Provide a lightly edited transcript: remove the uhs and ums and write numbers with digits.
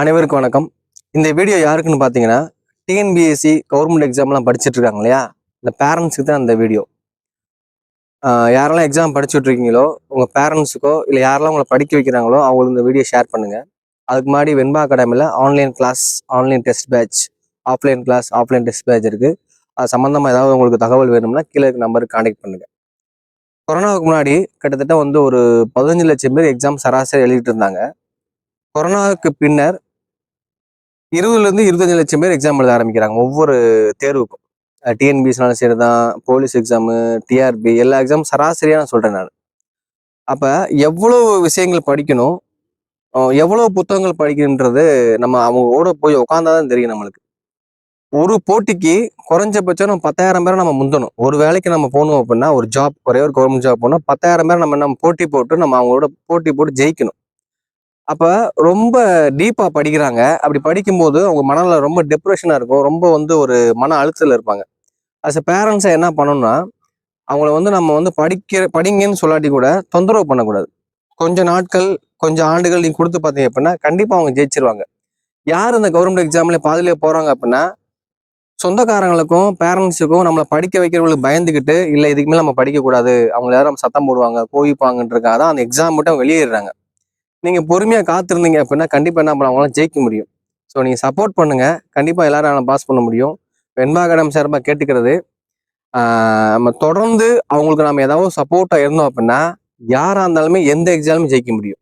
அனைவருக்கும் வணக்கம். இந்த வீடியோ யாருக்குன்னு பார்த்தீங்கன்னா, டிஎன்பிஎஸ்சி கவர்மெண்ட் எக்ஸாம்லாம் படிச்சுட்டு இருக்காங்க இல்லையா? இந்த பேரண்ட்ஸுக்கு தான் இந்த வீடியோ. யாரெல்லாம் எக்ஸாம் படிச்சுட்டு இருக்கீங்களோ, உங்கள் பேரண்ட்ஸுக்கோ இல்லை யாரெல்லாம் உங்களை படிக்க வைக்கிறாங்களோ அவங்களுக்கு இந்த வீடியோ ஷேர் பண்ணுங்கள். அதுக்கு முன்னாடி வெண்பா அகாடமியில் online class, online test batch, offline class, offline test batch இருக்குது. அது சம்மந்தமாக ஏதாவது உங்களுக்கு தகவல் வேணும்னா கீழே இருக்க நம்பருக்கு கான்டாக்ட் பண்ணுங்கள். கொரோனாவுக்கு முன்னாடி கிட்டத்தட்ட ஒரு 15 லட்சம் பேர் எக்ஸாம் சராசரி எழுதிட்டு இருந்தாங்க. கொரோனாவுக்கு பின்னர் 20லேருந்து 25 லட்சம் பேர் எக்ஸாம் எழுத ஆரம்பிக்கிறாங்க ஒவ்வொரு தேர்வுக்கும். டிஎன்பிஎஸ்னாலும் சரி தான், போலீஸ் எக்ஸாமு, டிஆர்பி எல்லா எக்ஸாம் சராசரியாக நான் சொல்கிறேன் நான். அப்போ எவ்வளோ விஷயங்கள் படிக்கணும், எவ்வளோ புத்தகங்கள் படிக்கணுன்றது நம்ம அவங்களோட போய் உட்காந்தாதான் தெரியும் நம்மளுக்கு. ஒரு போட்டிக்கு குறைஞ்சபட்சம் நம்ம 10,000 பேரை நம்ம முந்தணும். ஒரு வேலைக்கு நம்ம போகணும் அப்படின்னா, ஒரு ஜாப், ஒரே ஒரு கவர்மெண்ட் ஜாப் போனால் 10,000 பேர் நம்ம போட்டி போட்டு நம்ம அவங்களோட போட்டி போட்டு ஜெயிக்கணும். அப்ப ரொம்ப டீப்பா படிக்கிறாங்க. அப்படி படிக்கும்போது அவங்க மனநிலை ரொம்ப டிப்ரெஷனா இருக்கும். ரொம்ப ஒரு மன அழுத்தத்துல இருப்பாங்க. அஸ் எ பேரண்ட்ஸா என்ன பண்ணணும்னா, அவங்கள நம்ம படிங்கன்னு சொல்லாட்டி கூட தொந்தரவு பண்ணக்கூடாது. கொஞ்சம் நாட்கள், கொஞ்சம் ஆண்டுகள் நீங்க கொடுத்து பார்த்தீங்க அப்படின்னா கண்டிப்பா அவங்க ஜெயிச்சிருவாங்க. யார் இந்த கவர்மெண்ட் எக்ஸாம்ல பாதியிலே போறாங்க அப்படின்னா, சொந்தக்காரங்களுக்கும் பேரண்ட்ஸுக்கும் நம்மளை படிக்க வைக்கிறவங்களுக்கு பயந்துக்கிட்டு, இல்லை இதுக்கு மேலே நம்ம படிக்கக்கூடாது, அவங்க யாரும் சத்தம் போடுவாங்க, கோவிப்பாங்கன்றக்காக தான் அந்த எக்ஸாம் மட்டும் வெளியேறாங்க. நீங்க பொறுமையா காத்திருந்தீங்க அப்படின்னா கண்டிப்பா என்ன பண்ண அவங்களால ஜெயிக்க முடியும். ஸோ நீங்க சப்போர்ட் பண்ணுங்க. கண்டிப்பா எல்லாரும் பாஸ் பண்ண முடியும். வெண்பா அகாடமி சார்பா கேட்டுக்கிறது, நம்ம தொடர்ந்து அவங்களுக்கு நம்ம ஏதாவது சப்போர்ட்டா இருந்தோம் அப்படின்னா யாரா இருந்தாலுமே எந்த எக்ஸாமும் ஜெயிக்க முடியும்.